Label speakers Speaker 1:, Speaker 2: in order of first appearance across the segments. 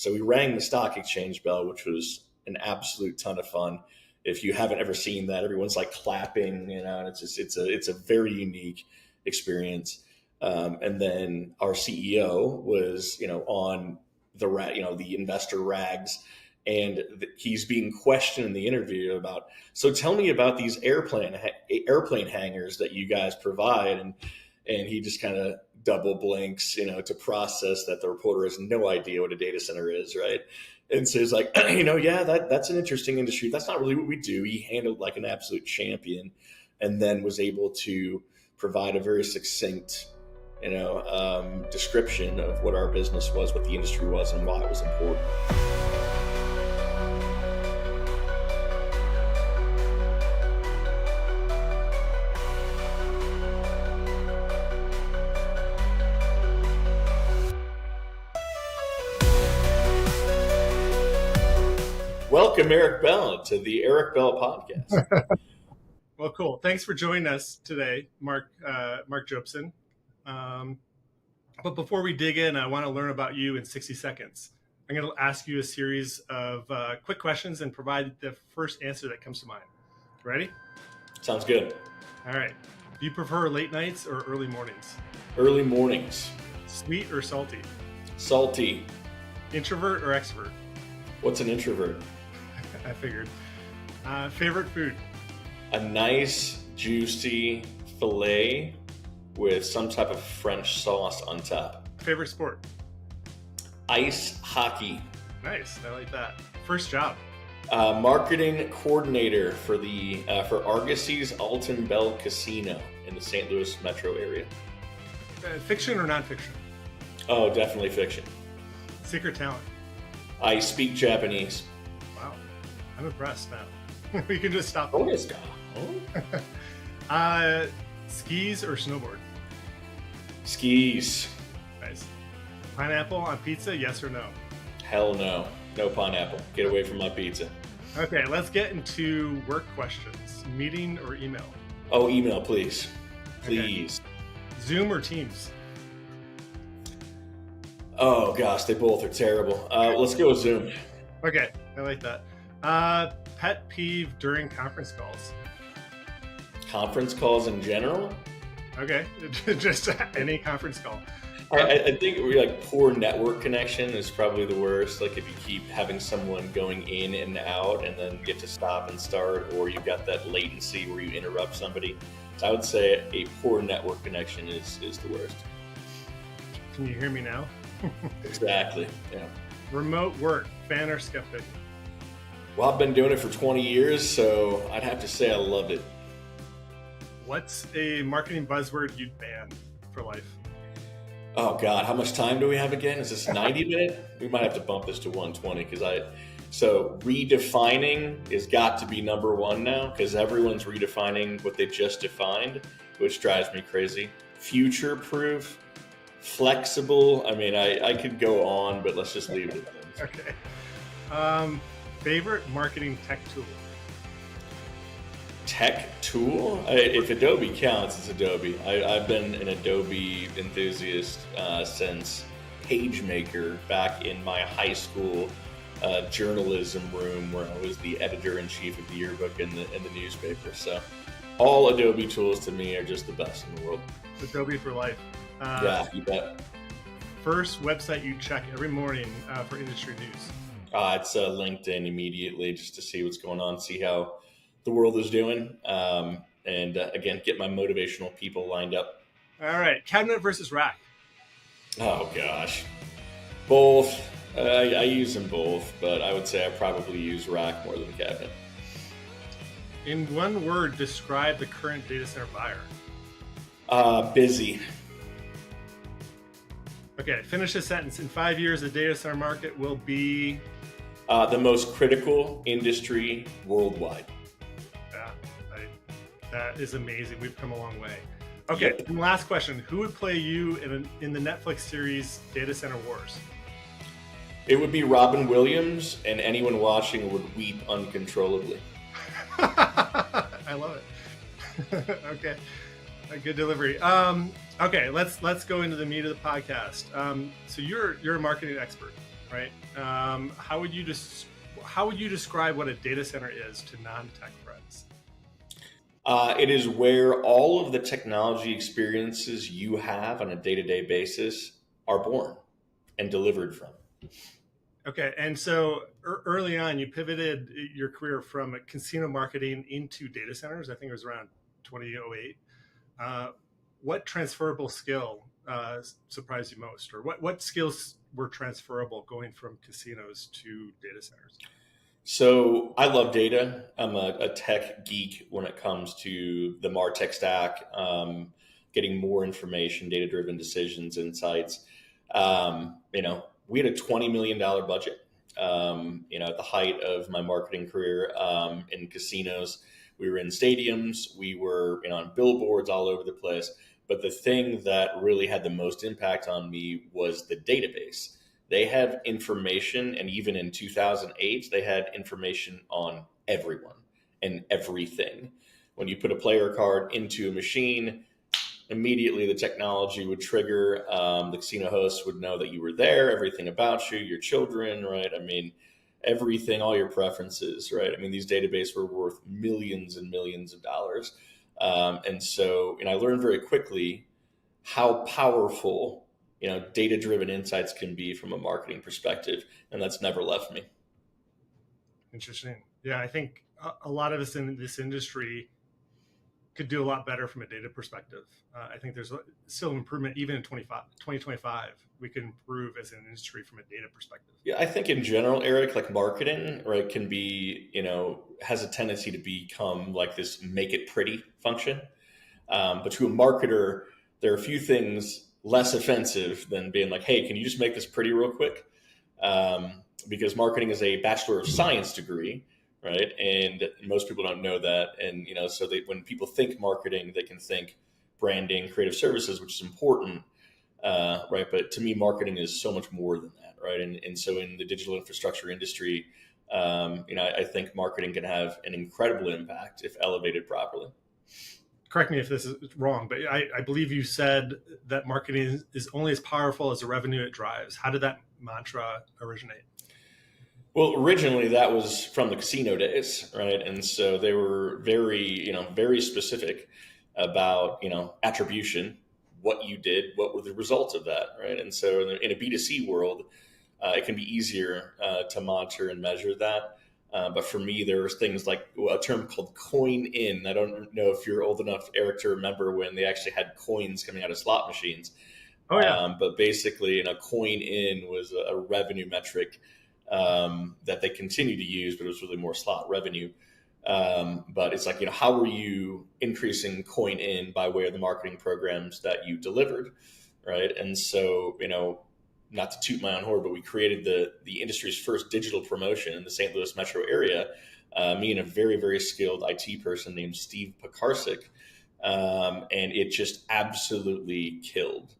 Speaker 1: So we rang the stock exchange bell, which was an absolute ton of fun. If you haven't ever seen that, everyone's like clapping, and it's a very unique experience. And then our CEO was, on the investor rags, and he's being questioned in the interview about, so tell me about these airplane hangars that you guys provide. And he just kind of double blinks, to process that the reporter has no idea what a data center is, right? And so he's like, yeah, that's an interesting industry. That's not really what we do. He handled like an absolute champion, and then was able to provide a very succinct, description of what our business was, what the industry was, and why it was important. Welcome, Eric Bell, to the Eric Bell podcast.
Speaker 2: Well, cool. Thanks for joining us today, Mark Jobson. But before we dig in, I want to learn about you in 60 seconds. I'm going to ask you a series of quick questions and provide the first answer that comes to mind. Ready?
Speaker 1: Sounds good.
Speaker 2: All right. Do you prefer late nights or early mornings?
Speaker 1: Early mornings.
Speaker 2: Sweet or salty?
Speaker 1: Salty.
Speaker 2: Introvert or extrovert?
Speaker 1: What's an introvert?
Speaker 2: I figured. Favorite food?
Speaker 1: A nice, juicy filet with some type of French sauce on top.
Speaker 2: Favorite sport?
Speaker 1: Ice hockey.
Speaker 2: Nice. I like that. First job?
Speaker 1: Marketing coordinator for Argos's Alton Bell Casino in the St. Louis metro area.
Speaker 2: Fiction or nonfiction?
Speaker 1: Oh, definitely fiction.
Speaker 2: Secret talent?
Speaker 1: I speak Japanese.
Speaker 2: Wow. I'm impressed now. We can just stop.
Speaker 1: Oh, yes,
Speaker 2: skis or snowboard?
Speaker 1: Skis.
Speaker 2: Nice. Pineapple on pizza, yes or no?
Speaker 1: Hell no. No pineapple. Get away from my pizza.
Speaker 2: Okay, let's get into work questions. Meeting or email?
Speaker 1: Oh, email, please. Please.
Speaker 2: Okay. Zoom or Teams?
Speaker 1: Oh, gosh, they both are terrible. Let's go with Zoom.
Speaker 2: Okay, I like that. Pet peeve during conference calls?
Speaker 1: Conference calls in general?
Speaker 2: Okay, just any conference call.
Speaker 1: I think poor network connection is probably the worst. Like if you keep having someone going in and out and then get to stop and start, or you've got that latency where you interrupt somebody. So I would say a poor network connection is the worst.
Speaker 2: Can you hear me now?
Speaker 1: Exactly, yeah.
Speaker 2: Remote work, fan or skeptic?
Speaker 1: Well, I've been doing it for 20 years, so I'd have to say I love it.
Speaker 2: What's a marketing buzzword you'd ban for life?
Speaker 1: Oh God, how much time do we have again? Is this 90 minute? We might have to bump this to 120 so redefining has got to be number one now, because everyone's redefining what they just defined, which drives me crazy. Future proof, flexible. I mean, I could go on, but let's just leave it at that.
Speaker 2: Okay. Favorite marketing tech tool?
Speaker 1: Tech tool? If Adobe counts, it's Adobe. I've been an Adobe enthusiast since PageMaker back in my high school journalism room, where I was the editor-in-chief of the yearbook and the newspaper. So all Adobe tools to me are just the best in the world.
Speaker 2: Adobe for life.
Speaker 1: Yeah, you bet.
Speaker 2: First website you check every morning for industry news?
Speaker 1: It's LinkedIn immediately, just to see what's going on, see how the world is doing, and again, get my motivational people lined up.
Speaker 2: All right, cabinet versus rack?
Speaker 1: Oh gosh, both. I use them both, but I would say I probably use rack more than cabinet.
Speaker 2: In one word, describe the current data center buyer.
Speaker 1: Busy.
Speaker 2: Okay, finish this sentence. In 5 years, the data center market will be
Speaker 1: the most critical industry worldwide.
Speaker 2: Yeah, that is amazing. We've come a long way. Okay, yep. And last question. Who would play you in the Netflix series Data Center Wars?
Speaker 1: It would be Robin Williams, and anyone watching would weep uncontrollably.
Speaker 2: I love it. Okay, a good delivery. Okay, let's go into the meat of the podcast. So you're a marketing expert, right? How would you describe what a data center is to non-tech friends?
Speaker 1: It is where all of the technology experiences you have on a day-to-day basis are born and delivered from.
Speaker 2: Okay, and so early on, you pivoted your career from casino marketing into data centers. I think it was around 2008. What transferable skill surprised you most, or what skills were transferable going from casinos to data centers?
Speaker 1: So I love data. I'm a tech geek when it comes to the MarTech stack, getting more information, data-driven decisions, insights. We had a $20 million budget, at the height of my marketing career in casinos. We were in stadiums. We were on billboards all over the place. But the thing that really had the most impact on me was the database. They have information, and even in 2008, they had information on everyone and everything. When you put a player card into a machine, immediately the technology would trigger. The casino host would know that you were there, everything about you, your children, right? I mean, everything, all your preferences, right? I mean, these databases were worth millions and millions of dollars. And so, I learned very quickly how powerful data-driven insights can be from a marketing perspective, and that's never left me.
Speaker 2: Interesting. Yeah, I think a lot of us in this industry could do a lot better from a data perspective. I think there's still improvement even in 2025. We can improve as an industry from a data perspective.
Speaker 1: Yeah, I think in general, Eric, like marketing, right, can be, has a tendency to become like this make it pretty function. But to a marketer, there are a few things less offensive than being like, hey, can you just make this pretty real quick? Because marketing is a Bachelor of Science degree, right? And most people don't know that. And, so when people think marketing, they can think branding, creative services, which is important, right? But to me, marketing is so much more than that, right? And so in the digital infrastructure industry, I think marketing can have an incredible impact if elevated properly.
Speaker 2: Correct me if this is wrong, but I believe you said that marketing is only as powerful as the revenue it drives. How did that mantra originate?
Speaker 1: Well, originally that was from the casino days, right? And so they were very specific about, attribution, what you did, what were the results of that, right? And so in a B2C world, it can be easier to monitor and measure that. But for me, there was things like a term called coin in. I don't know if you're old enough, Eric, to remember when they actually had coins coming out of slot machines.
Speaker 2: Oh, yeah.
Speaker 1: But basically, coin in was a revenue metric that they continue to use, but it was really more slot revenue. But it's like, how were you increasing coin in by way of the marketing programs that you delivered, right? And so, not to toot my own horn, but we created the industry's first digital promotion in the St. Louis metro area. Me and a very, very skilled IT person named Steve Pekarsik, and it just absolutely killed.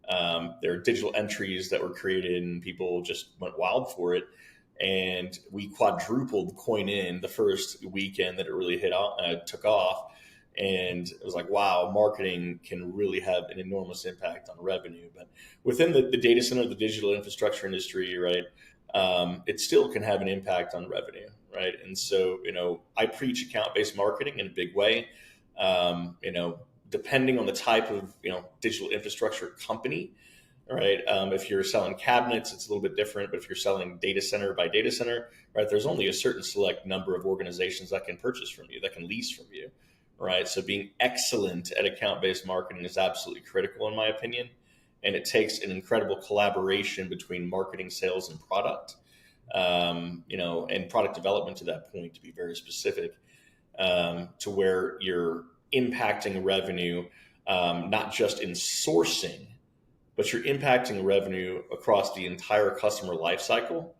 Speaker 1: There are digital entries that were created, and people just went wild for it. And we quadrupled coin in the first weekend that it really took off. And it was like, wow, marketing can really have an enormous impact on revenue. But within the data center, the digital infrastructure industry, right, it still can have an impact on revenue, right? And so, I preach account-based marketing in a big way. Depending on the type of, digital infrastructure company, right? If you're selling cabinets, it's a little bit different. But if you're selling data center by data center, right, there's only a certain select number of organizations that can purchase from you, that can lease from you, right? So being excellent at account-based marketing is absolutely critical, in my opinion. And it takes an incredible collaboration between marketing, sales, and product, and product development to that point, to be very specific, to where you're impacting revenue, not just in sourcing, but you're impacting revenue across the entire customer life cycle.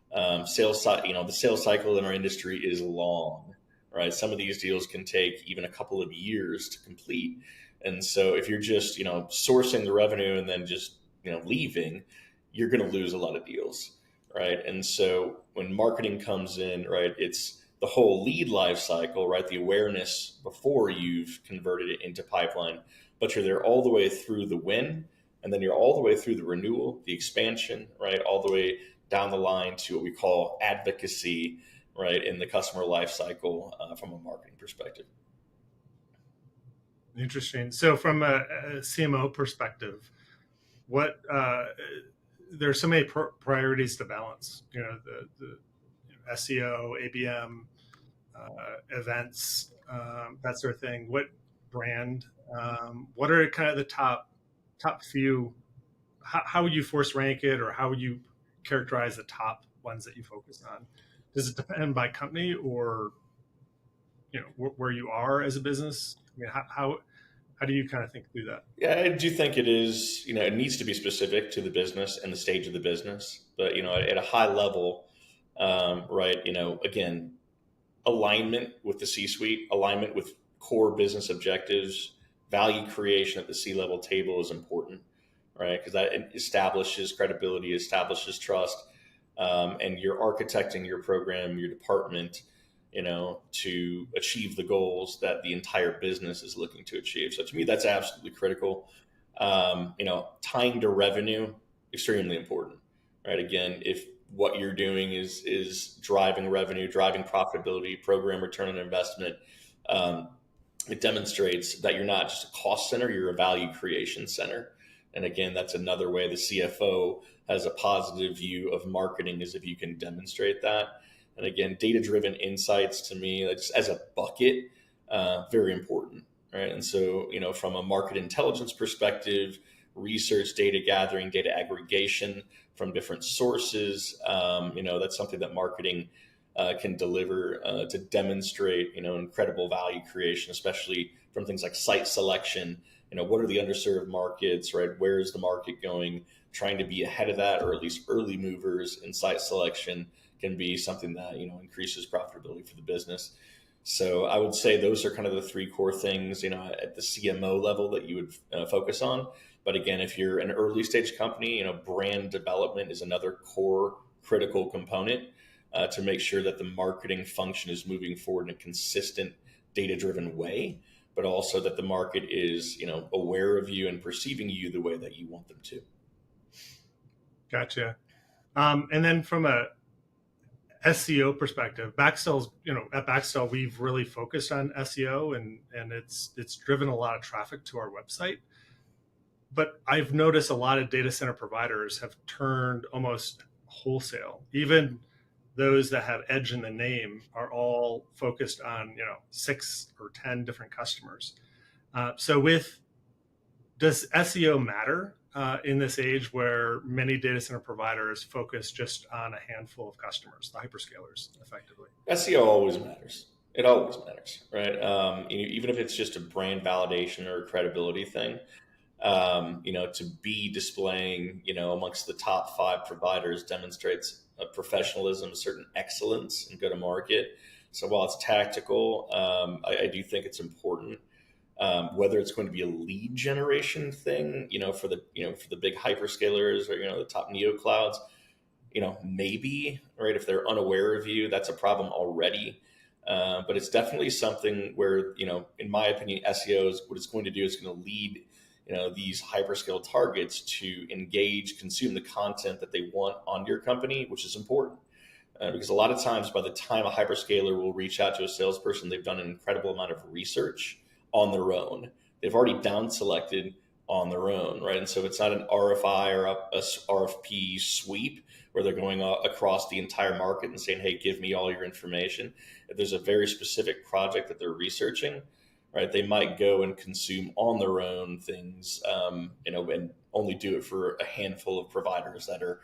Speaker 1: The sales cycle in our industry is long, right? Some of these deals can take even a couple of years to complete. And so if you're just, sourcing the revenue and then just, leaving, you're going to lose a lot of deals, right? And so when marketing comes in, right, it's the whole lead life cycle, right? The awareness before you've converted it into pipeline, but you're there all the way through the win. And then you're all the way through the renewal, the expansion, right? All the way down the line to what we call advocacy, right, in the customer life cycle from a marketing perspective.
Speaker 2: Interesting. So from a CMO perspective, what there's so many priorities to balance. The SEO, ABM, events, that sort of thing. What brand? What are kind of the top few? How would you force rank it, or how would you characterize the top ones that you focus on? Does it depend by company, or where you are as a business? I mean, how do you kind of think through that?
Speaker 1: Yeah, I do think it is, it needs to be specific to the business and the stage of the business. But, at a high level, right, again, alignment with the C-suite, alignment with core business objectives, value creation at the C-level table is important, right? Because that establishes credibility, establishes trust, and you're architecting your program, your department, to achieve the goals that the entire business is looking to achieve. So to me, that's absolutely critical. Tying to revenue, extremely important, right? Again, if what you're doing is driving revenue, driving profitability, program return on investment, it demonstrates that you're not just a cost center, you're a value creation center. And again, that's another way the CFO has a positive view of marketing, is if you can demonstrate that. And again, data-driven insights to me, just as a bucket, very important, right? And so, from a market intelligence perspective, research, data gathering, data aggregation from different sources, that's something that marketing can deliver to demonstrate, incredible value creation, especially from things like site selection. What are the underserved markets, right? Where is the market going? Trying to be ahead of that, or at least early movers in site selection, can be something that increases profitability for the business. So I would say those are kind of the three core things at the CMO level that you would focus on. But again, if you're an early stage company, brand development is another core critical component to make sure that the marketing function is moving forward in a consistent data driven way, but also that the market is aware of you and perceiving you the way that you want them to.
Speaker 2: Gotcha. And then from a SEO perspective, Baxtel's, at Baxtel, we've really focused on SEO, and it's driven a lot of traffic to our website. But I've noticed a lot of data center providers have turned almost wholesale. Even those that have edge in the name are all focused on 6 or 10 different customers. Does SEO matter in this age where many data center providers focus just on a handful of customers, the hyperscalers, effectively?
Speaker 1: SEO always matters. It always matters, right? Even if it's just a brand validation or a credibility thing, to be displaying, amongst the top 5 providers demonstrates a professionalism, a certain excellence in go-to-market. So while it's tactical, I do think it's important. Whether it's going to be a lead generation thing, for the big hyperscalers or the top neo clouds, maybe, right, if they're unaware of you, that's a problem already. But it's definitely something where in my opinion, SEO is what it's going to do is going to lead these hyperscale targets to engage, consume the content that they want on your company, which is important. Because a lot of times, by the time a hyperscaler will reach out to a salesperson, they've done an incredible amount of research on their own. They've already down selected on their own, right? And so it's not an RFI or a RFP sweep where they're going across the entire market and saying, hey, give me all your information. If there's a very specific project that they're researching, right, they might go and consume on their own things, and only do it for a handful of providers that are,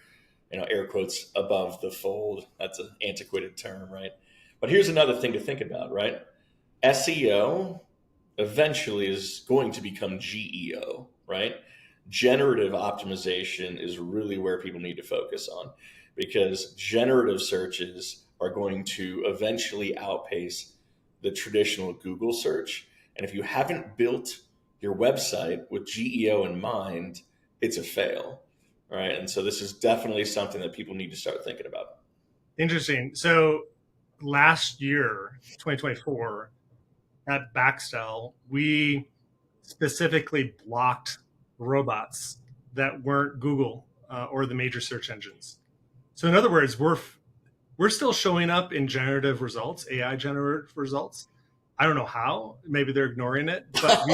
Speaker 1: air quotes, above the fold. That's an antiquated term, right? But here's another thing to think about, right? SEO eventually is going to become GEO, right? Generative optimization is really where people need to focus on, because generative searches are going to eventually outpace the traditional Google search. And if you haven't built your website with GEO in mind, it's a fail, right? And so this is definitely something that people need to start thinking about.
Speaker 2: Interesting. So last year, 2024, at Baxtel, we specifically blocked robots that weren't Google or the major search engines. So in other words, we're still showing up in generative results, AI generative results. I don't know how. Maybe they're ignoring it, but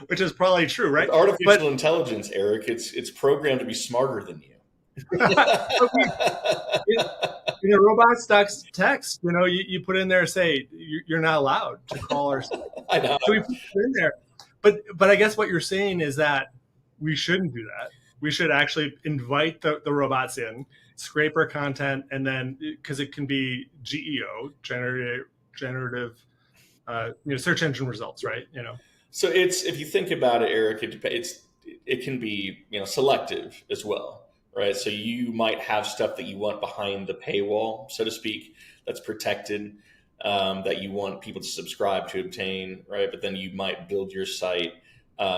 Speaker 2: which is probably true,
Speaker 1: With
Speaker 2: right?
Speaker 1: artificial
Speaker 2: But
Speaker 1: intelligence, Eric, it's programmed to be smarter than you.
Speaker 2: but in a robot's text, you put in there, say you're not allowed to crawl our site.
Speaker 1: I know.
Speaker 2: So we put it in there. But I guess what you're saying is that we shouldn't do that. We should actually invite the robots in, scrape our content, and then because it can be GEO, generative, search engine results, right?
Speaker 1: So it's, if you think about it, Eric, it can be selective as well, right? So you might have stuff that you want behind the paywall, so to speak, that's protected, that you want people to subscribe to obtain, right? But then you might build your site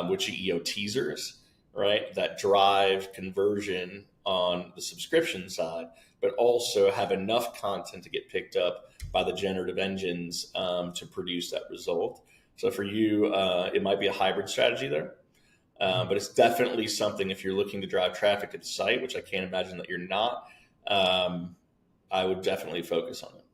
Speaker 1: with GEO teasers, right, that drive conversion on the subscription side, but also have enough content to get picked up by the generative engines to produce that result. So for you, it might be a hybrid strategy there. But it's definitely something, if you're looking to drive traffic to the site, which I can't imagine that you're not, I would definitely focus on it.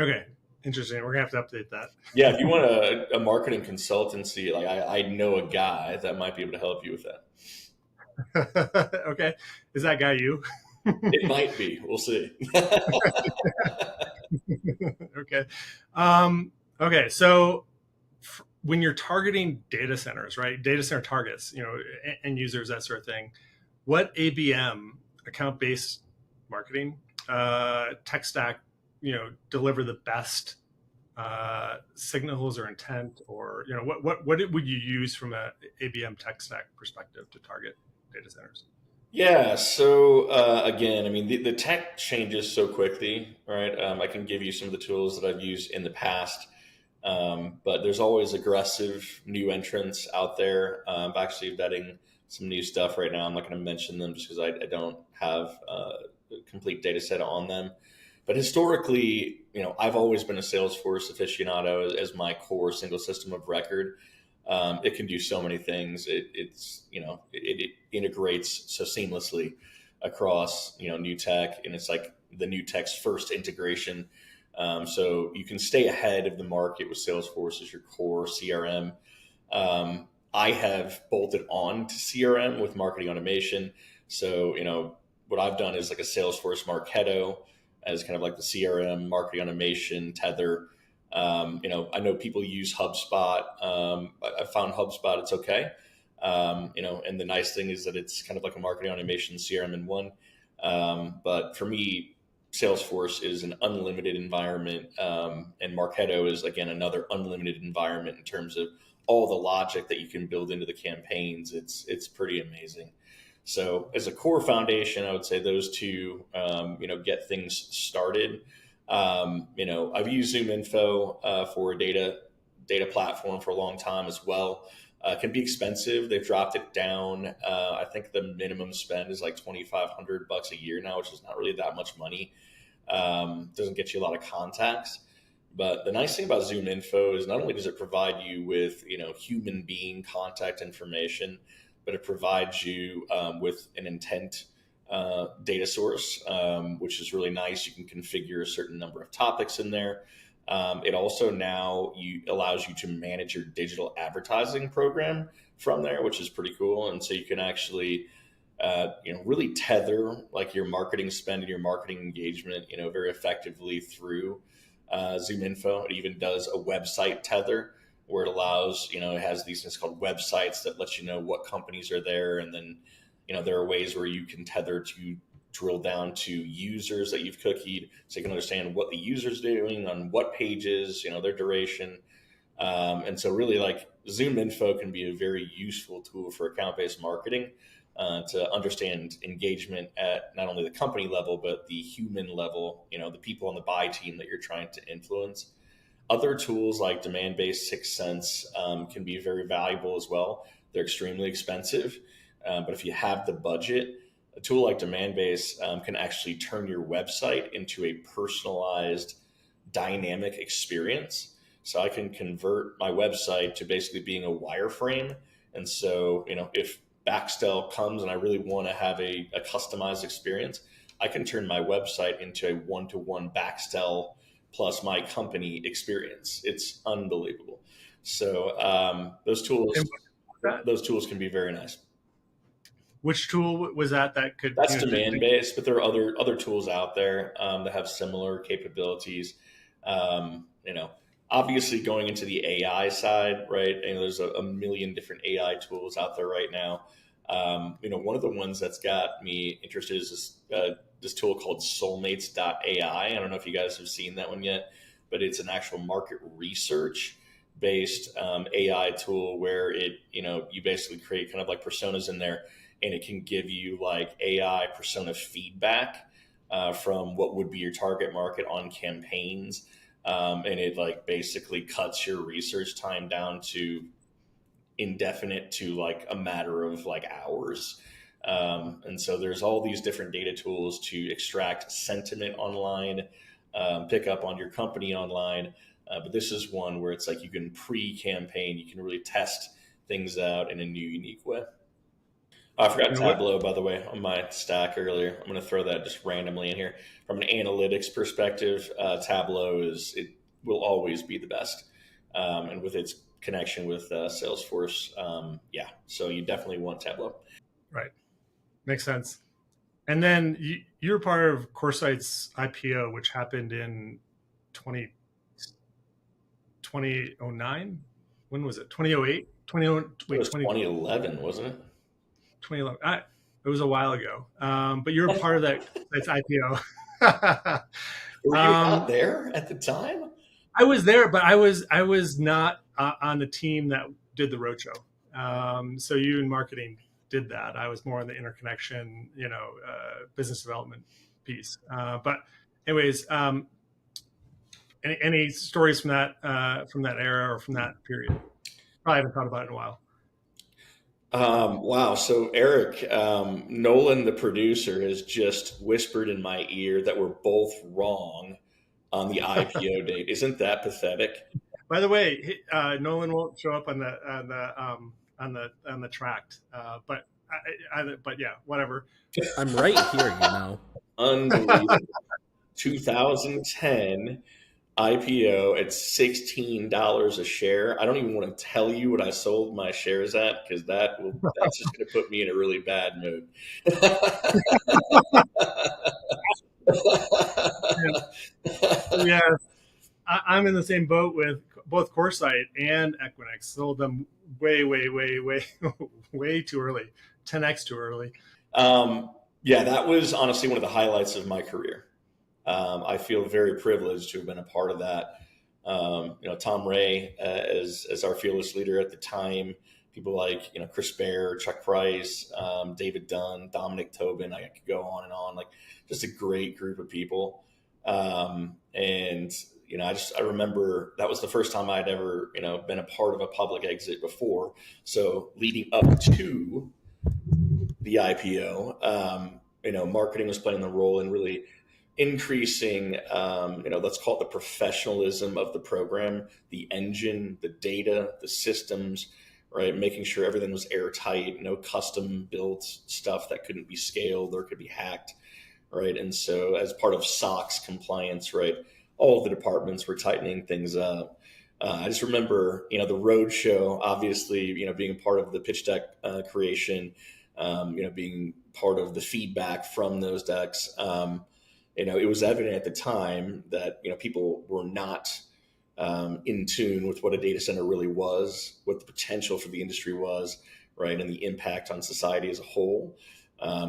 Speaker 2: Okay, interesting. We're gonna have to update that.
Speaker 1: Yeah, if you want a marketing consultancy, like I know a guy that might be able to help you with
Speaker 2: that. Okay, is that guy you?
Speaker 1: It might be. We'll see.
Speaker 2: Okay. Okay. So when you're targeting data centers, right? Data center targets, end users, that sort of thing. What ABM, account-based marketing, tech stack, deliver the best signals or intent, or what would you use from a ABM tech stack perspective to target data centers?
Speaker 1: Yeah. So again, I mean, the tech changes so quickly, right? I can give you some of the tools that I've used in the past, but there's always aggressive new entrants out there. I'm actually vetting some new stuff right now. I'm not going to mention them just because I don't have a complete data set on them. But historically, I've always been a Salesforce aficionado as my core single system of record. It can do so many things. It integrates so seamlessly across new tech, and it's like the new tech's first integration. So you can stay ahead of the market with Salesforce as your core CRM. I have bolted on to CRM with marketing automation. So what I've done is like a Salesforce Marketo as kind of like the CRM marketing automation tether. I know people use HubSpot. I found HubSpot, it's okay. And the nice thing is that it's kind of like a marketing automation CRM in one. But for me, Salesforce is an unlimited environment. And Marketo is, again, another unlimited environment in terms of all the logic that you can build into the campaigns. It's pretty amazing. So as a core foundation, I would say those two, get things started. I've used ZoomInfo for a data platform for a long time as well. It can be expensive. They've dropped it down. I think the minimum spend is like $2,500 a year now, which is not really that much money. Doesn't get you a lot of contacts. But the nice thing about ZoomInfo is not only does it provide you with human being contact information, but it provides you with an intent data source, which is really nice. You can configure a certain number of topics in there. It also now allows you to manage your digital advertising program from there, which is pretty cool. And so you can actually really tether like your marketing spend and your marketing engagement very effectively through ZoomInfo. It even does a website tether where it allows, it has these things called websites that let you know what companies are there. And then, there are ways where you can tether to drill down to users that you've cookied so you can understand what the user's doing on what pages, their duration. And so really like ZoomInfo can be a very useful tool for account-based marketing to understand engagement at not only the company level, but the human level, the people on the buy team that you're trying to influence. Other tools like Demand-Based 6sense can be very valuable as well. They're extremely expensive, but if you have the budget, a tool like Demand-Based can actually turn your website into a personalized, dynamic experience. So I can convert my website to basically being a wireframe. And so, if Baxtel comes and I really want to have a customized experience, I can turn my website into a one-to-one Baxtel plus my company experience. It's unbelievable. So
Speaker 2: And that,
Speaker 1: those tools can be very nice.
Speaker 2: which tool was that could,
Speaker 1: That's demand based, but there are other tools out there that have similar capabilities. You know, obviously going into the AI side, right? And there's a million different AI tools out there right now. You know, one of the ones that's got me interested is this tool called Soulmates.ai. I don't know if you guys have seen that one yet, but it's an actual market research based AI tool where you basically create kind of like personas in there, and it can give you like AI persona feedback from what would be your target market on campaigns. And it like basically cuts your research time down to indefinite to like a matter of like hours. And so there's all these different data tools to extract sentiment online, pick up on your company online. But this is one where it's like you can pre-campaign, you can really test things out in a new, unique way. I forgot
Speaker 2: what?
Speaker 1: Tableau, by the way, on my stack earlier. I'm going to throw that just randomly in here. From an analytics perspective, Tableau it will always be the best, and with its connection with Salesforce, yeah. So you definitely want Tableau.
Speaker 2: Right, makes sense. And then you're part of CoreSite's IPO, which happened in 20, 2009. When was it? 2008? 20,
Speaker 1: It
Speaker 2: wait,
Speaker 1: was
Speaker 2: 20,
Speaker 1: 2011, wasn't it?
Speaker 2: 2011. It was a while ago. But you're part of that's IPO.
Speaker 1: Were you not
Speaker 2: um,
Speaker 1: there at the time?
Speaker 2: I was there, but I was not on the team that did the roadshow. So you in marketing did that. I was more on the interconnection, business development piece. But anyways, any stories from that era or from that period? Probably haven't thought about it in a while.
Speaker 1: Wow. So Eric, Nolan, the producer, has just whispered in my ear that we're both wrong on the IPO date. Isn't that pathetic?
Speaker 2: By the way, Nolan won't show up on the tract, but yeah, whatever.
Speaker 3: I'm right here.
Speaker 1: Unbelievable. 2010 IPO at $16 a share. I don't even want to tell you what I sold my shares at because that's just going to put me in a really bad mood.
Speaker 2: Yeah, I'm in the same boat with both CoreSite and Equinix. Sold them way, way, way, way, way too early, 10x too early.
Speaker 1: Yeah, that was honestly one of the highlights of my career. I feel very privileged to have been a part of that. Tom Ray as our fearless leader at the time, people like Chris Bear, Chuck Price, David Dunn, Dominic Tobin. I could go on and on. Like just a great group of people. And I remember that was the first time I'd ever been a part of a public exit before. So leading up to the IPO, marketing was playing the role in really increasing, let's call it the professionalism of the program, the engine, the data, the systems, right? Making sure everything was airtight, no custom built stuff that couldn't be scaled or could be hacked, right? And so as part of SOX compliance, right, all of the departments were tightening things up. I just remember, the road show, obviously, being a part of the pitch deck creation, being part of the feedback from those decks. It was evident at the time that people were not in tune with what a data center really was, what the potential for the industry was, right, and the impact on society as a whole.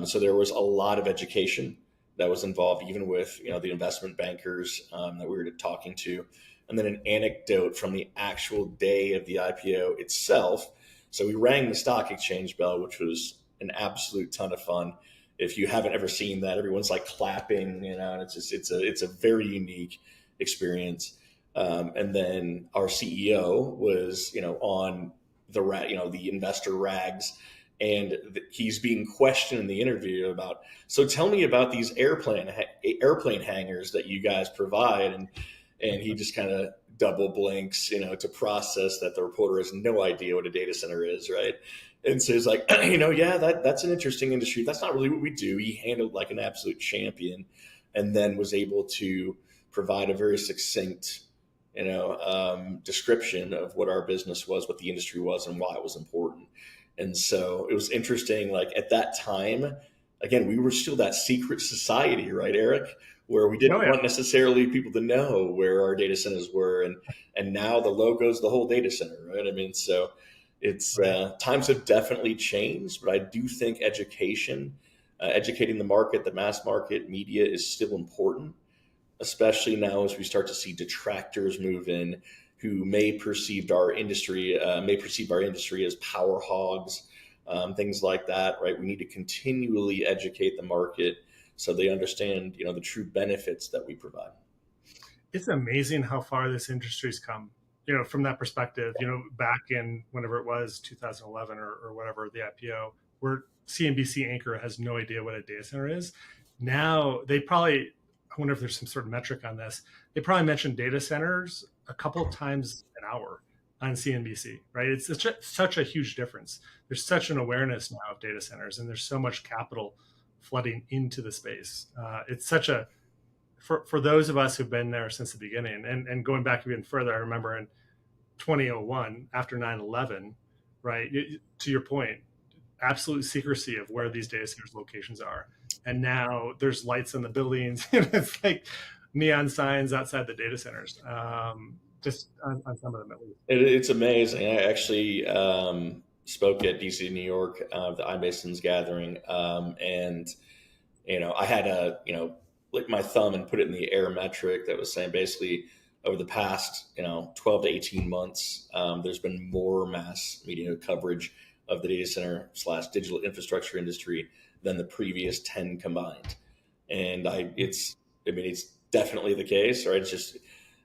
Speaker 1: So there was a lot of education that was involved, even with the investment bankers that we were talking to, and then an anecdote from the actual day of the IPO itself. So we rang the stock exchange bell, which was an absolute ton of fun. If you haven't ever seen that, everyone's like clapping, and it's a very unique experience. And then our CEO was, on the investor rags, and he's being questioned in the interview about, so tell me about these airplane hangars that you guys provide, and he just kind of double blinks, to process that the reporter has no idea what a data center is, right? And so it's like, yeah, that's an interesting industry. That's not really what we do. He handled like an absolute champion, and then was able to provide a very succinct, description of what our business was, what the industry was, and why it was important. And so it was interesting. Like at that time, again, we were still that secret society, right, Eric, where we
Speaker 2: Oh
Speaker 1: didn't
Speaker 2: yeah.
Speaker 1: want necessarily people to know where our data centers were, and now the logo's the whole data center, right? I mean, so it's
Speaker 2: Right.
Speaker 1: times have definitely changed, but I do think educating the market, the mass market, media is still important, especially now as we start to see detractors move in who may perceive our industry as power hogs, things like that, right? We need to continually educate the market so they understand, the true benefits that we provide.
Speaker 2: It's amazing how far this industry's come, from that perspective, back in whenever it was 2011 or whatever, the IPO, where CNBC anchor has no idea what a data center is. Now they probably, I wonder if there's some sort of metric on this. They probably mention data centers a couple times an hour on CNBC, right? It's such a huge difference. There's such an awareness now of data centers, and there's so much capital flooding into the space. It's such a for those of us who've been there since the beginning, and going back even further, I remember in 2001 after 9/11, right? To your point, absolute secrecy of where these data centers locations are, and now there's lights in the buildings. It's like neon signs outside the data centers, just on some of them at least.
Speaker 1: It's amazing. I actually spoke at DC, New York, the iMasons gathering, and I had a lick my thumb and put it in the air metric that was saying basically over the past 12 to 18 months, there's been more mass media coverage of the data center / digital infrastructure industry than the previous 10 combined. And it's definitely the case, right? It's just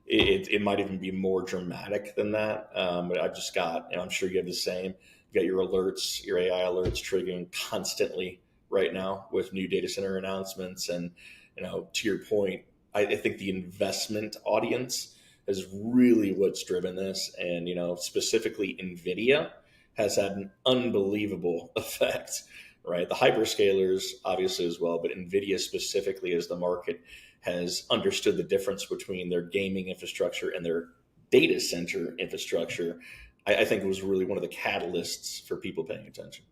Speaker 1: it might even be more dramatic than that. But I've just got, I'm sure you have the same. You got your alerts, your AI alerts triggering constantly right now with new data center announcements. And to your point, I think the investment audience is really what's driven this. And specifically NVIDIA has had an unbelievable effect, right? The hyperscalers obviously as well, but NVIDIA specifically as the market has understood the difference between their gaming infrastructure and their data center infrastructure. I think it was really one of the catalysts for people paying attention.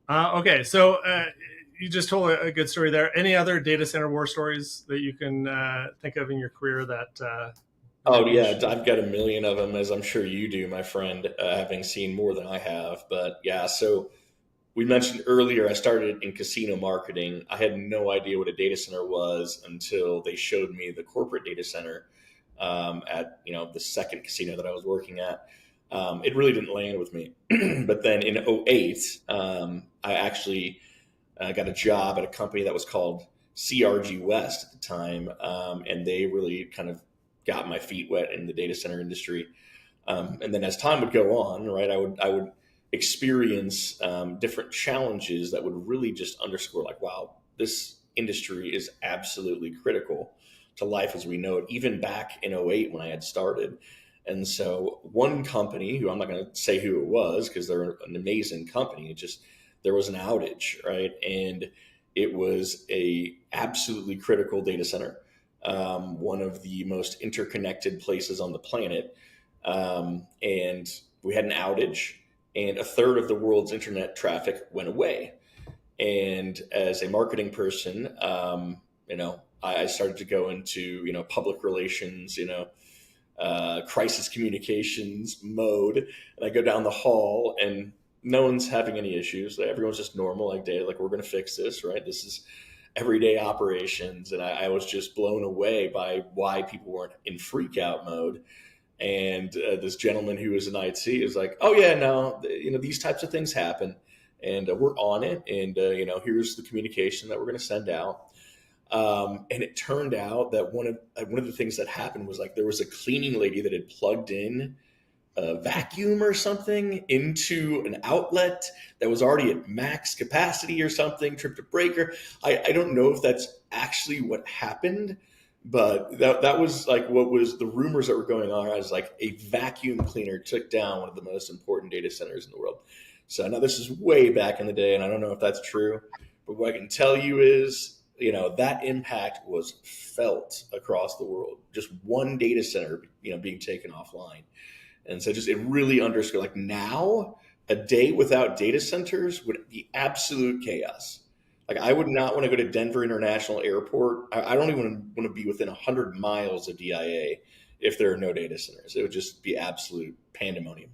Speaker 2: Okay, so you just told a good story there. Any other data center war stories that you can think of in your career that?
Speaker 1: Oh yeah, I've got a million of them, as I'm sure you do, my friend, having seen more than I have. But yeah, so we mentioned earlier, I started in casino marketing. I had no idea what a data center was until they showed me the corporate data center at the second casino that I was working at. It really didn't land with me. But then in '08, I actually got a job at a company that was called CRG West at the time, and they really kind of got my feet wet in the data center industry. And then as time would go on, right, I would experience different challenges that would really just underscore like, wow, this industry is absolutely critical to life as we know it, even back in '08 when I had started. And so one company, who I'm not going to say who it was because they're an amazing company, there was an outage, right? And it was a absolutely critical data center, one of the most interconnected places on the planet. And we had an outage, and a third of the world's internet traffic went away. And as a marketing person, I started to go into, public relations, crisis communications mode. And I go down the hall and no one's having any issues. Everyone's just normal, like day, like we're going to fix this, right? This is everyday operations. And I was just blown away by why people weren't in freak out mode. And this gentleman who was in IT is like, oh yeah, no, these types of things happen, and we're on it. And here's the communication that we're going to send out. And it turned out that one of the things that happened was like there was a cleaning lady that had plugged in a vacuum or something into an outlet that was already at max capacity or something, tripped a breaker. I don't know if that's actually what happened, but that was like what was the rumors that were going on. I was like, a vacuum cleaner took down one of the most important data centers in the world. So now this is way back in the day, and I don't know if that's true, but what I can tell you is, that impact was felt across the world. Just one data center, being taken offline. And so it really underscored, like, now a day without data centers would be absolute chaos. Like, I would not want to go to Denver International Airport. I don't even want to be within 100 miles of DIA if there are no data centers. It would just be absolute pandemonium.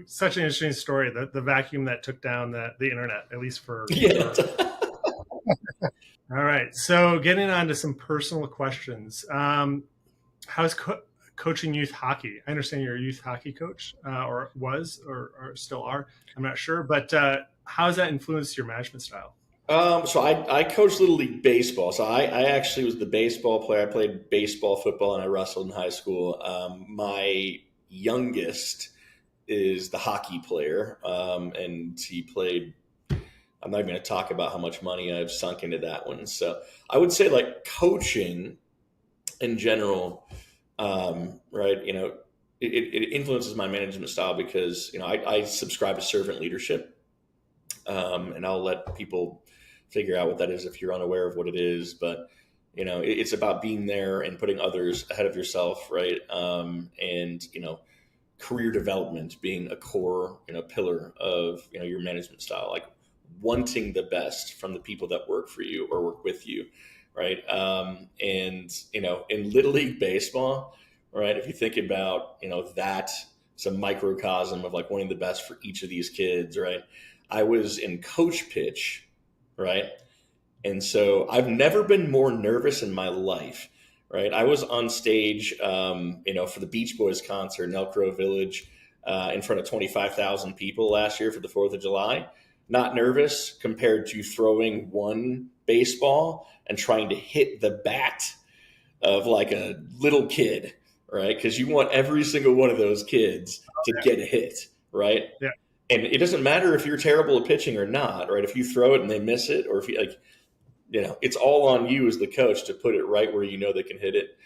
Speaker 2: Such an interesting story. The vacuum that took down the internet, at least for.
Speaker 1: Yeah.
Speaker 2: All right. So getting on to some personal questions. How's coaching youth hockey? I understand you're a youth hockey coach, or was, or still are. I'm not sure. But how has that influenced your management style?
Speaker 1: So I coached Little League Baseball. So I actually was the baseball player. I played baseball, football, and I wrestled in high school. My youngest is the hockey player, and he played. I'm not even going to talk about how much money I've sunk into that one. So I would say, like, coaching in general, right? It influences my management style because I subscribe to servant leadership, and I'll let people figure out what that is if you're unaware of what it is. But it's about being there and putting others ahead of yourself, right? And career development being a core pillar of your management style, like wanting the best from the people that work for you or work with you, right? And in Little League Baseball, right, if you think about that, it's a microcosm of like wanting the best for each of these kids, right? I was in coach pitch, right? And so I've never been more nervous in my life. Right, I was on stage, for the Beach Boys concert in Elk Grove Village, in front of 25,000 people last year for the 4th of July. Not nervous compared to throwing one baseball and trying to hit the bat of like a little kid, right? Because you want every single one of those kids to get a hit, right?
Speaker 2: Yeah.
Speaker 1: And it doesn't matter if you're terrible at pitching or not, right? If you throw it and they miss it, or if you it's all on you as the coach to put it right where they can hit it.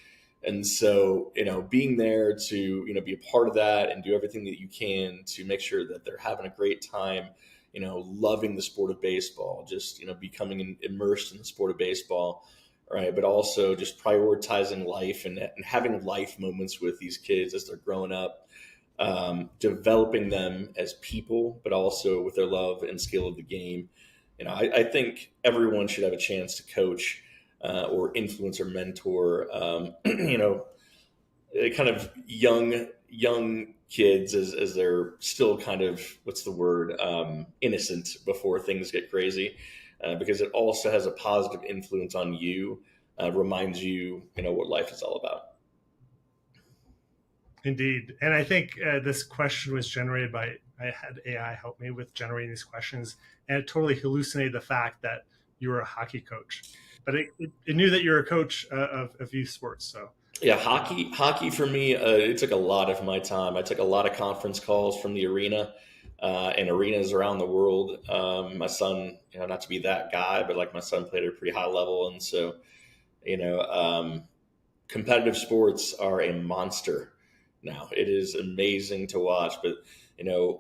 Speaker 1: And so, being there to, be a part of that and do everything that you can to make sure that they're having a great time, loving the sport of baseball, just, becoming immersed in the sport of baseball, right? But also just prioritizing life and having life moments with these kids as they're growing up, developing them as people, but also with their love and skill of the game. I think everyone should have a chance to coach or influence or mentor, kind of young kids as they're still kind of, what's the word, innocent before things get crazy, because it also has a positive influence on you, reminds you, what life is all about.
Speaker 2: Indeed. And I think this question was generated by, I had AI help me with generating these questions, and it totally hallucinated the fact that you were a hockey coach. But it knew that you're a coach of youth sports. So
Speaker 1: yeah, hockey for me, it took a lot of my time. I took a lot of conference calls from the arena and arenas around the world. My son, not to be that guy, but like my son played at a pretty high level. And so, competitive sports are a monster now. It is amazing to watch, but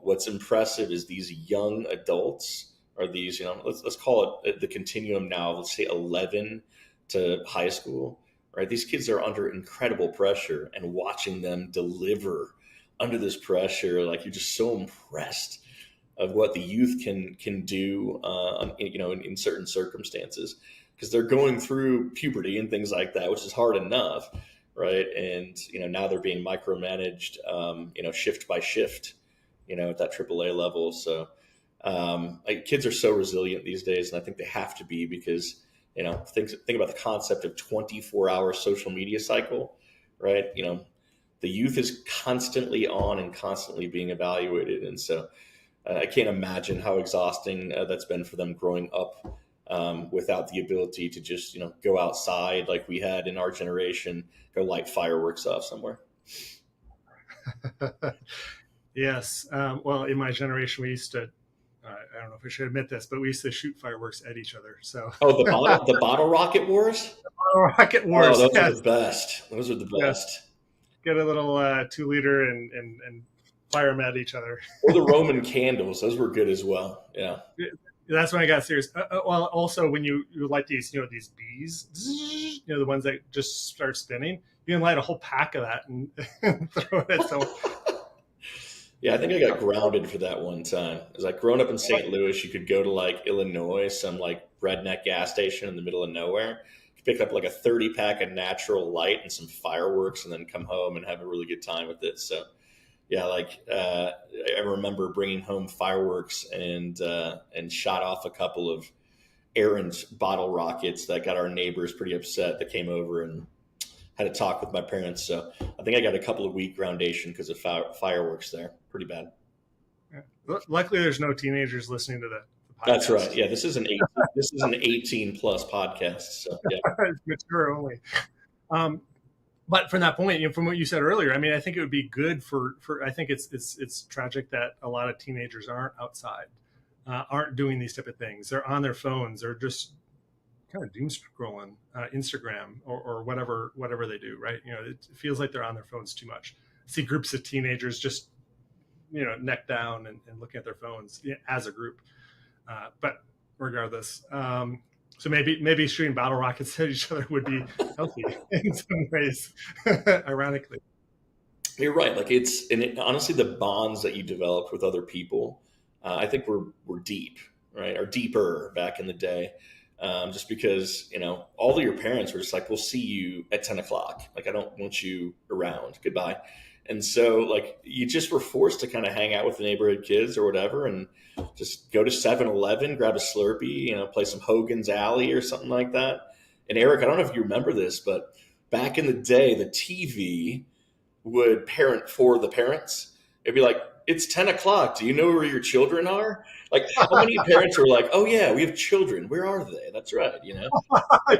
Speaker 1: what's impressive is these young adults are these, let's call it the continuum now. Let's say 11 to high school, right? These kids are under incredible pressure, and watching them deliver under this pressure, like, you're just so impressed of what the youth can do, in certain circumstances, because they're going through puberty and things like that, which is hard enough. Right. And, now they're being micromanaged, shift by shift, at that AAA level. So, kids are so resilient these days, and I think they have to be, because, think about the concept of 24-hour social media cycle, right? The youth is constantly on and constantly being evaluated. And so I can't imagine how exhausting that's been for them growing up without the ability to just, go outside like we had in our generation, go light fireworks off somewhere.
Speaker 2: Yes. Well, in my generation, we used to, I don't know if we should admit this, but we used to shoot fireworks at each other. So
Speaker 1: the bottle rocket wars?
Speaker 2: The bottle rocket wars.
Speaker 1: Those are the best. Those are the best.
Speaker 2: Get a little 2 liter and fire them at each other.
Speaker 1: Or the Roman candles, those were good as well. Yeah.
Speaker 2: That's when I got serious. Well, also when you light these, these bees, the ones that just start spinning, you can light a whole pack of that and, and throw it at someone.
Speaker 1: Yeah, I think I got grounded for that one time. It was like growing up in St. Louis, you could go to like Illinois, some like redneck gas station in the middle of nowhere. You pick up like a 30 pack of natural light and some fireworks and then come home and have a really good time with it. So yeah, like I remember bringing home fireworks and shot off a couple of errant bottle rockets that got our neighbors pretty upset that came over and had a talk with my parents. So I think I got a couple of week groundation because of fireworks there. Pretty bad.
Speaker 2: Yeah. Luckily, there's no teenagers listening to the podcast.
Speaker 1: That's right. Yeah, this is an 18 plus podcast. So yeah,
Speaker 2: mature only. But from that point, from what you said earlier, I mean, I think it would be good for. I think it's tragic that a lot of teenagers aren't outside, aren't doing these type of things. They're on their phones. They're just kind of doom scrolling Instagram or whatever they do, right? It feels like they're on their phones too much. I see groups of teenagers just neck down and looking at their phones as a group. But regardless, so maybe shooting bottle rockets at each other would be healthy in some ways, ironically.
Speaker 1: You're right. Like honestly, the bonds that you developed with other people, I think were deep, right? Or deeper back in the day. Just because, all of your parents were just like, we'll see you at 10 o'clock. Like, I don't want you around. Goodbye. And so like you just were forced to kind of hang out with the neighborhood kids or whatever and just go to 7-Eleven, grab a Slurpee, play some Hogan's Alley or something like that. And Eric, I don't know if you remember this, but back in the day, the TV would parent for the parents. It'd be like, it's 10 o'clock. Do you know where your children are? Like, how many parents were like, oh, yeah, we have children. Where are they? That's right,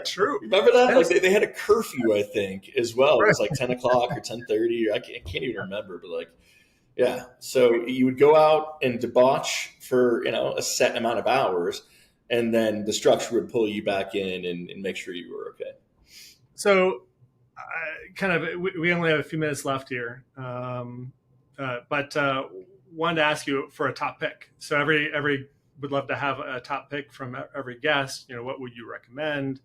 Speaker 2: True.
Speaker 1: Remember that? Like, they had a curfew, I think, as well. It was like 10 o'clock or 10:30. Or I can't even remember. But, like, yeah. So you would go out and debauch for, a set amount of hours. And then the structure would pull you back in and make sure you were okay.
Speaker 2: So we only have a few minutes left here. But wanted to ask you for a top pick. So every would love to have a top pick from every guest. What would you recommend?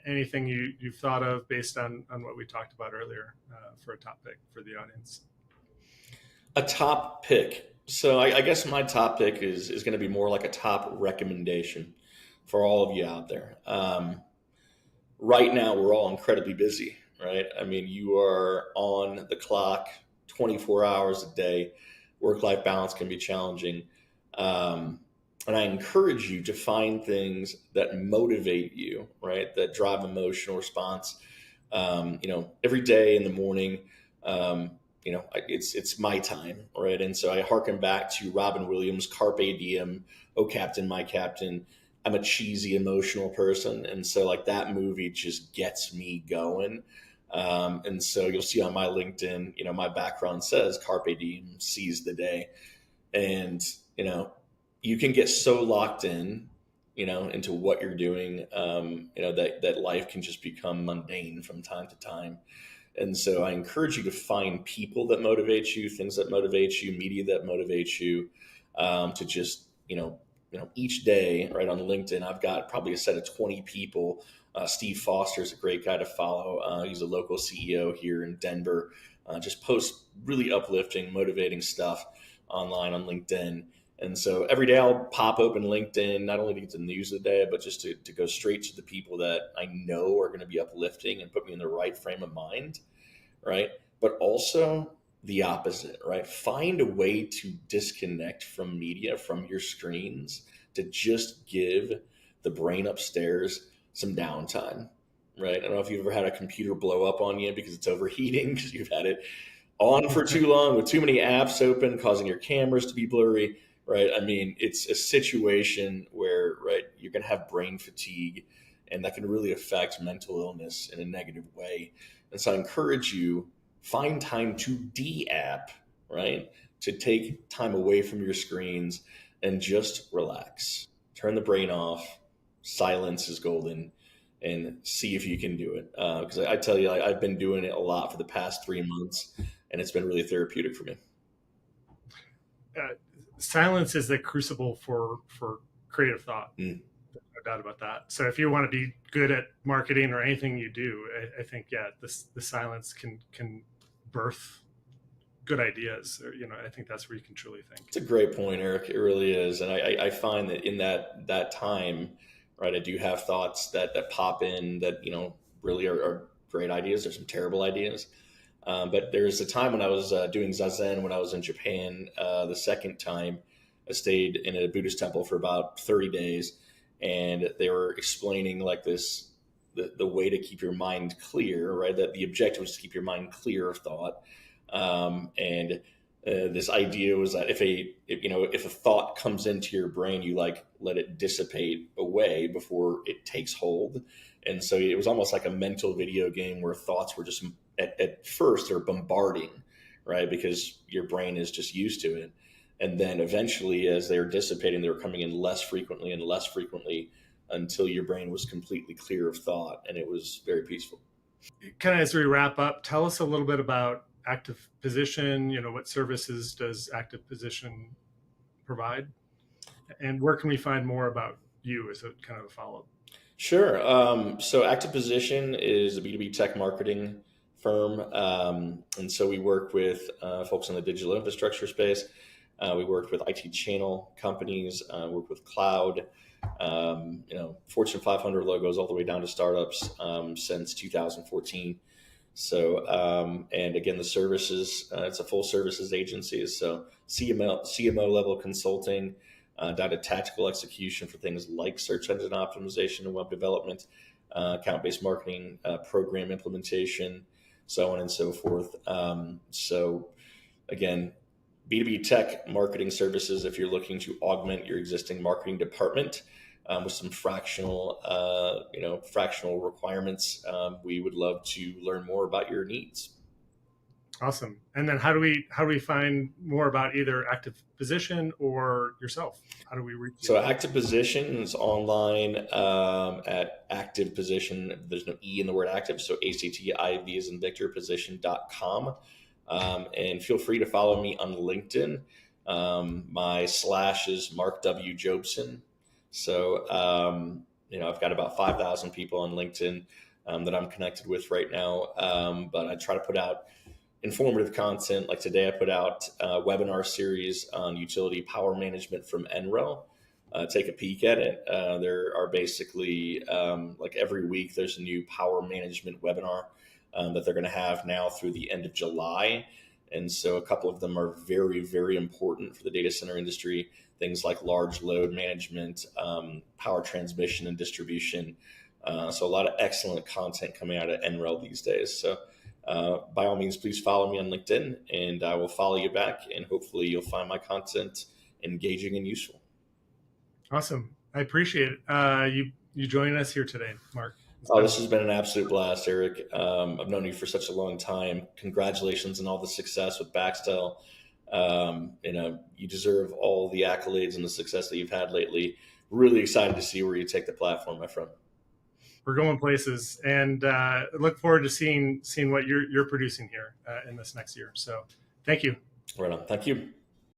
Speaker 2: Anything you've thought of based on what we talked about earlier for a top pick for the audience.
Speaker 1: A top pick. So I guess my top pick is going to be more like a top recommendation for all of you out there. Right now, we're all incredibly busy. Right? I mean, you are on the clock 24 hours a day. Work-life balance can be challenging. And I encourage you to find things that motivate you, right? That drive emotional response. Every day in the morning, it's my time, right? And so I hearken back to Robin Williams' Carpe Diem, Oh Captain, My Captain. I'm a cheesy, emotional person. And so like that movie just gets me going. And so you'll see on my LinkedIn, my background says Carpe Diem, seize the day. And, you can get so locked in, into what you're doing, that life can just become mundane from time to time. And so I encourage you to find people that motivate you, things that motivate you, media that motivates you, to just, each day, right, on LinkedIn, I've got probably a set of 20 people. Steve Foster is a great guy to follow. He's a local CEO here in Denver. Just posts really uplifting, motivating stuff online on LinkedIn. And so every day I'll pop open LinkedIn, not only to get the news of the day, but just to go straight to the people that I know are going to be uplifting and put me in the right frame of mind, right? But also the opposite, right? Find a way to disconnect from media, from your screens, to just give the brain upstairs some downtime, right? I don't know if you've ever had a computer blow up on you because it's overheating, because you've had it on for too long with too many apps open, causing your cameras to be blurry, right? I mean, it's a situation where, right, you're going to have brain fatigue, and that can really affect mental illness in a negative way. And so I encourage you, find time to de-app, right? To take time away from your screens and just relax. Turn the brain off. Silence is golden, and see if you can do it. Because I tell you, I've been doing it a lot for the past 3 months, and it's been really therapeutic for me.
Speaker 2: Silence is the crucible for creative thought. No doubt about that. So if you want to be good at marketing or anything you do, I think, the silence can birth good ideas. Or, I think that's where you can truly think.
Speaker 1: It's a great point, Eric. It really is. And I find that in that time, right, I do have thoughts that pop in that, really are great ideas. There's some terrible ideas. But there's a time when I was doing Zazen when I was in Japan. The second time, I stayed in a Buddhist temple for about 30 days, and they were explaining like this, the way to keep your mind clear, right? That the objective was to keep your mind clear of thought. And this idea was that if a thought comes into your brain, you like let it dissipate away before it takes hold. And so it was almost like a mental video game where thoughts were just at first they're bombarding, right? Because your brain is just used to it. And then eventually, as they're dissipating, they were coming in less frequently and less frequently until your brain was completely clear of thought, and it was very peaceful.
Speaker 2: Kind of as we wrap up, tell us a little bit about Active Position. What services does Active Position provide? And where can we find more about you as a kind of a follow-up?
Speaker 1: Sure. So Active Position is a B2B tech marketing firm. And so we work with folks in the digital infrastructure space. We worked with IT channel companies, worked with cloud, Fortune 500 logos all the way down to startups since 2014. So, and again, the services, it's a full services agency. So CMO level consulting, down to tactical execution for things like search engine optimization and web development, account-based marketing, program implementation, so on and so forth. So again, B2B tech marketing services, if you're looking to augment your existing marketing department with some fractional requirements, we would love to learn more about your needs.
Speaker 2: Awesome. And then how do we find more about either Active Position or yourself? How do we reach you?
Speaker 1: So Active Position is online at Active Position. There's no E in the word active. So ACTIV as in Victor position.com. And feel free to follow me on LinkedIn. My / is Mark W. Jobson. So, I've got about 5,000 people on LinkedIn that I'm connected with right now. But I try to put out informative content. Like today, I put out a webinar series on utility power management from NREL. Take a peek at it. There are basically, like every week, there's a new power management webinar that they're going to have now through the end of July. And so a couple of them are very, very important for the data center industry. Things like large load management, power transmission and distribution. So a lot of excellent content coming out of NREL these days. So by all means, please follow me on LinkedIn and I will follow you back, and hopefully you'll find my content engaging and useful.
Speaker 2: Awesome. I appreciate it. You joining us here today, Mark.
Speaker 1: This has been an absolute blast, Eric. I've known you for such a long time. Congratulations on all the success with Baxtel. You deserve all the accolades and the success that you've had lately. Really excited to see where you take the platform, my friend.
Speaker 2: We're going places, and look forward to seeing what you're producing here in this next year. So thank you.
Speaker 1: Right on. Thank you.